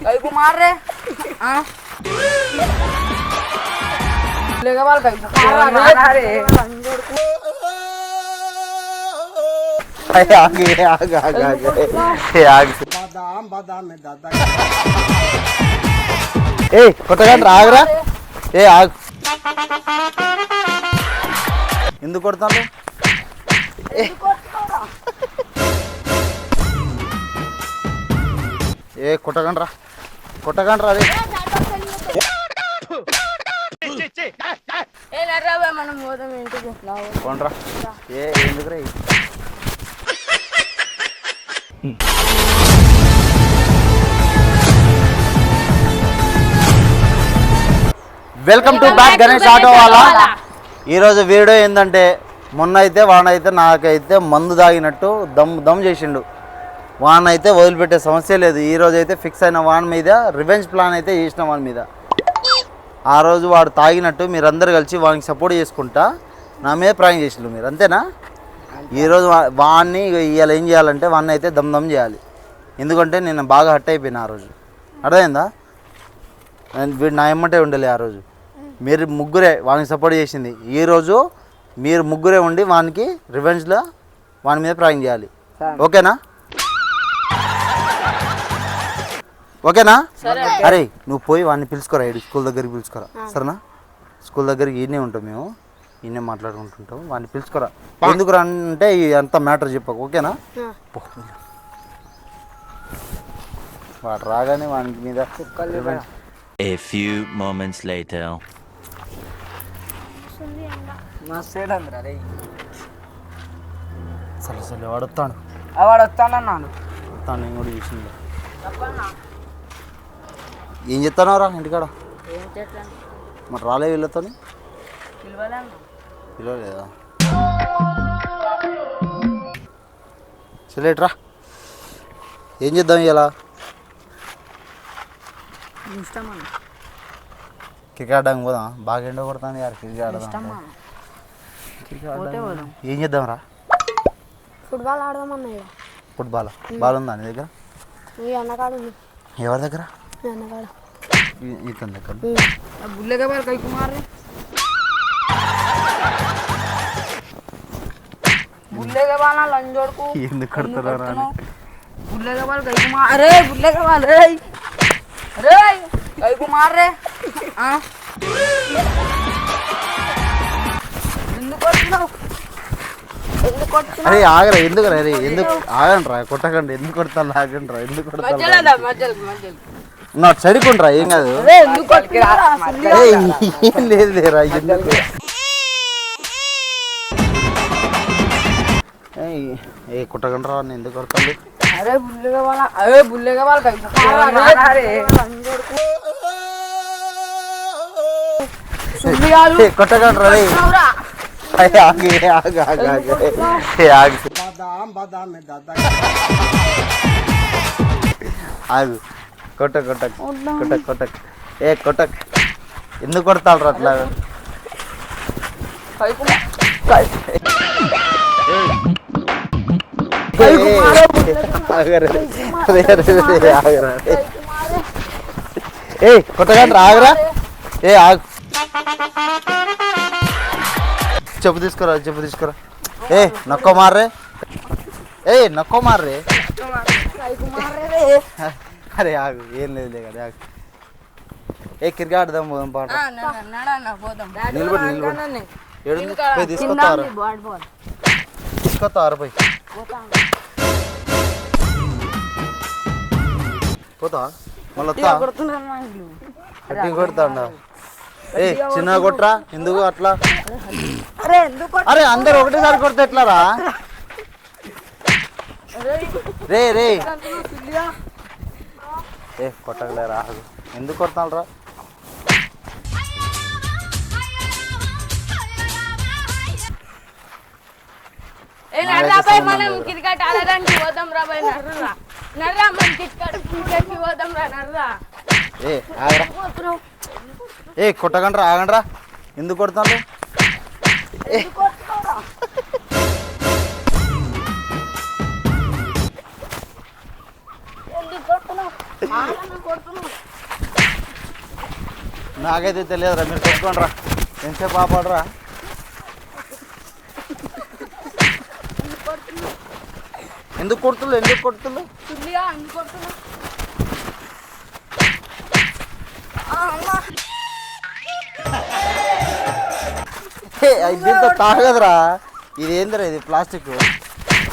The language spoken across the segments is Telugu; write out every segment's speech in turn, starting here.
कई को मार रहे हाँ लेगा वाल कई मार रहे आगे आगे आगे आगे आगे बादाम बादाम में दादा ए కొట్టగండ్రా ఆగరా ఏ ఆగు ఎందుకు కొడతాను ఏ కొట్టగండ్రా కొట్టగండ్రా అదే ఏ నర్రాబే మనం పోదాం ఇంటికి కొనరా ఏ ఎందుకురా welcome to back Ganesh auto వాళ్ళ. ఈరోజు వీడియో ఏంటంటే మొన్న అయితే వానైతే నాకైతే మందు తాగినట్టు దమ్ చేసిండు. వాన్ అయితే వదిలిపెట్టే సమస్య లేదు. ఈరోజు అయితే ఫిక్స్ అయిన వాన్ మీద రివెంజ్ ప్లాన్ అయితే చేసిన వాన్ మీద. ఆ రోజు వాడు తాగినట్టు మీరందరూ కలిసి వానికి సపోర్ట్ చేసుకుంటా నా మీద ప్రాంక్ చేసిండు మీరు, అంతేనా? ఈరోజు వాన్ని ఇవాళ ఏం చేయాలంటే వాన్ని అయితే దమ్ చేయాలి. ఎందుకంటే నేను బాగా హట్ అయిపోయినా ఆ రోజు, అర్థమైందా? వీడు నా ఎమ్మటే ఉండలే ఆ రోజు. మీరు ముగ్గురే వానికి సపోర్ట్ చేసింది. ఈరోజు మీరు ముగ్గురే ఉండి వానికి రివెంజ్లో వాని మీద ప్రాంక్ చేయాలి. ఓకేనా? ఓకేనా? అరే నువ్వు పోయి వాడిని పిలుచుకోరా, ఇటు స్కూల్ దగ్గరికి పిలుచుకోరా, సరేనా? స్కూల్ దగ్గరికి ఈయనే ఉంటాం, మేము ఈయనే మాట్లాడుకుంటుంటాం. వాడిని పిలుచుకోరా. ఎందుకు అంటే అంత మ్యాటర్ చెప్పకు, ఓకేనా? వాడు రాగానే వానికి మీద A few moments later. సరే సరే వాడు వస్తాడు, వాడు వస్తానన్నాను. వస్తాను నేను కూడా చూసింది. ఏం చెప్తానవరా ఇంటికాడ? మరి రాలే వీళ్ళతో? పిలవలేదా? సరేట్రా, ఏం చేద్దాం ఇలా? క్రికెట్ ఆడడానికి పోదాం. బాగా ఎండ కొడుతుంది యార్, క్రికెట్ ఆడదాం. ఏం చేద్దాం రా? ఫుట్బాల్ ఆడదాం అన్నయ్య. ఫుట్బాల్ బాల్ ఉందా నీ దగ్గర? ఎవరి దగ్గర? ఇతని దగ్గర. बुल्ले बाल कई को मार रहे बुल्ले के बाल ना लंजोड़ को ఎందుకు కొడతారా? बुल्ले के बाल कई को मार अरे बुल्ले के बाल अरे अरे कई को मार रहे हाँ అరే ఆగరా, ఎందుకు రే? ఎందుకు ఆగండి రా, కొట్టకండి. ఎందుకు కొడతాను? ఆగండి రా, ఎందుకు కొడతాను? నా చడికుండ్రా, ఏం కాదు. ఏం లేదు లేరా, ఎందుకు? ఏ కొట్టకండి రా, ఎందుకు కొడతాను? अरे बुल्ले का बाल कई కొట్టకండి రా. आगे आगे आगे आगे आगे बादाम बादाम में दादा आगे కొట్టక్ కొట్టక్ కొట్టక్ కొట్టక్ ఏ కొట్టక్. ఎందుకు కొడతారు అట్లా? ఏ కొట్టకండి ఆగరా. ఏ ఆగు, చెప్పు తీసుకురా, చెప్పు తీసుకురా. ఏ నక్కో మార్రే, ఏ నక్కో మార్రే. అరే ఆగు, ఏం లేదు కదా, ఆగు. ఏ క్రికెట్ ఆడదాం పోదాం పాట. నిలబడి నిలబడి ఏడు పోయి తీసుకొస్తారు, తీసుకొస్తారు పోయి. పోతా మళ్ళీ వస్తా. గట్టిగా కొడతా. ఏ చిన్నగా కొట్టరా, ఎందుకు అట్లా? అరే అందరు ఒకటేసారి కొడితే ఎట్లారా? రే రే ఏ కొట్టగలేరా, ఎందుకు కొడతాను రా? మనం క్రికెట్ ఆడడానికి పోదాం రా బాయ్. నర్రా నర్రా మనం క్రికెట్ పోదాం రా నర్రా. ఏ ఆగరా, ఏ కొట్టకండ్రా, ఆగండ్రా. ఎందుకు కొడతాను? నాకైతే తెలియదురా, మీరు కొట్టుకోండి రా. ఎంతసేపు ఆపాడరా? ఎందుకు కొడుతుళ్ళు? దీంతో తాగదురా. ఇది ఏందిరా? ఇది ప్లాస్టిక్.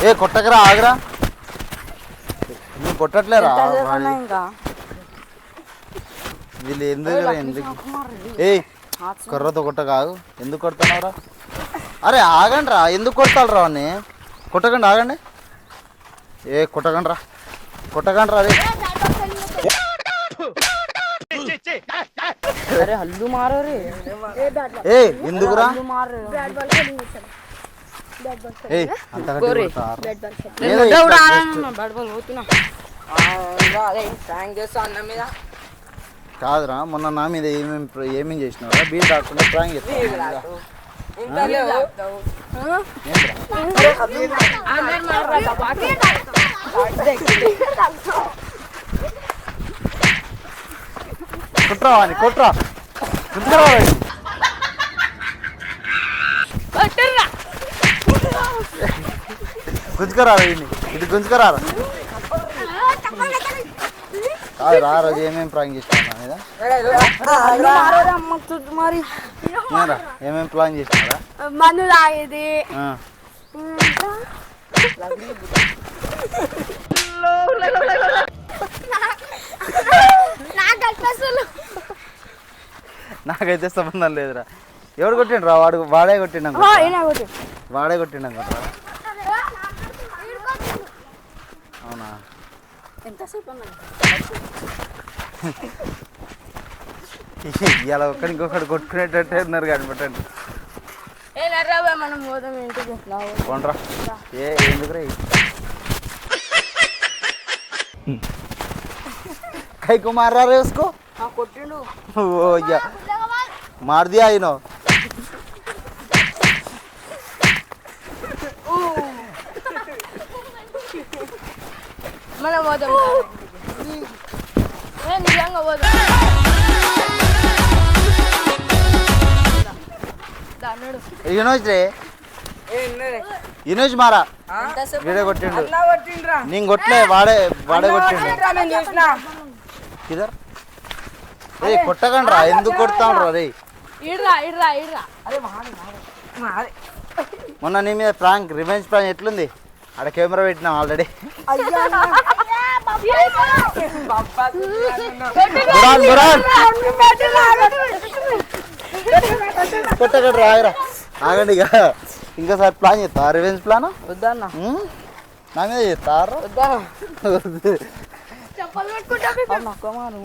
ఏ కొట్టకరా, ఆగరా. నువ్వు కొట్టట్లేరా? వీళ్ళు ఎందుకు ఏ కర్రతో కొట్టకాగు. ఎందుకు కొడుతున్నావురా? అరే ఆగండి రా, ఎందుకు కొడతారు రా అని? కొట్టకండి, ఆగండి. ఏ కొట్టకండి రా. అరే अरे हल्लू मारो रे ఏ ఎందుకురా? बैट बॉल खेलेंगे चल बैट बॉल ఏ అంత గట్టిగా కొడతారు? बैट बॉल खेल ఏదో ఇట్లా बैट बॉल होती ना अरे ప్రాంక్ చేస్తా అన్న మీద కాదురా, మొన్న నా మీద ఏమేమి చేసినావురా? బీర్ తాగకుండా ప్రాంక్ చేస్తావు. ఇంత లేవు అందర్ మారరా బాకి కొట్రా అని కొట్రా. గుంజుకరా ఇది గుంజుకరారా. కాదు రా, రోజు ఏమేమి ప్రాంక్ చేసినావు నా మీద? मारो रे अम्मा तू तुम्हारी నేరా ఏమేమి ప్లాన్ చేసినారా? मनु लागे నాకైతే సంబంధం లేదురా. ఎవడు కొట్టిండు రా? వాడే కొట్టిండు అనుకుంటా. వాడే కొట్టిండు అనుకుంటా. అవునా? ఇలా ఒక్కడికొకటి కొట్టుకునేటట్టే ఉన్నారు కానీ పెట్టండి. మనం పోదాం ఇంటికి పోండ్రా. ఎందుకురా? कई को मार रहा है उसको? हां కొట్టిండు. वो या मार दिया इनो. మనం పోదాం ఏ నిజంగా పోదాం దానడు యూనోజ్ రే ఏ ఇన్నరే యూనోజ్ మారా. ఎంతసేపు వీడే కొట్టిండు. అన్నా కొట్టిండ్రా. నేను కొట్టలే, వాడే కొట్టిండు. నేను చూసినా కిదర్ ఏ కొట్టకండి రా. ఎందుకు కొడతాను రా రే? ఇడ్రా అరే మారే మారే మొన్న నీ మీద ప్రాంక్, రివెంజ్ ప్రాంక్ ఎట్లుంది? ఆడ కెమెరా పెట్టినా ఆల్రెడీ. కొట్టకండి రా, ఆగరా. ఆగండి ఇక. ఇంకోసారి ప్లాన్ చేస్తా, రివెంజ్ ప్లాన్ వద్దన్న నా మీద చేస్తారు. వద్దన్న చెప్పలు పెట్టుకుంటా నక్క మారు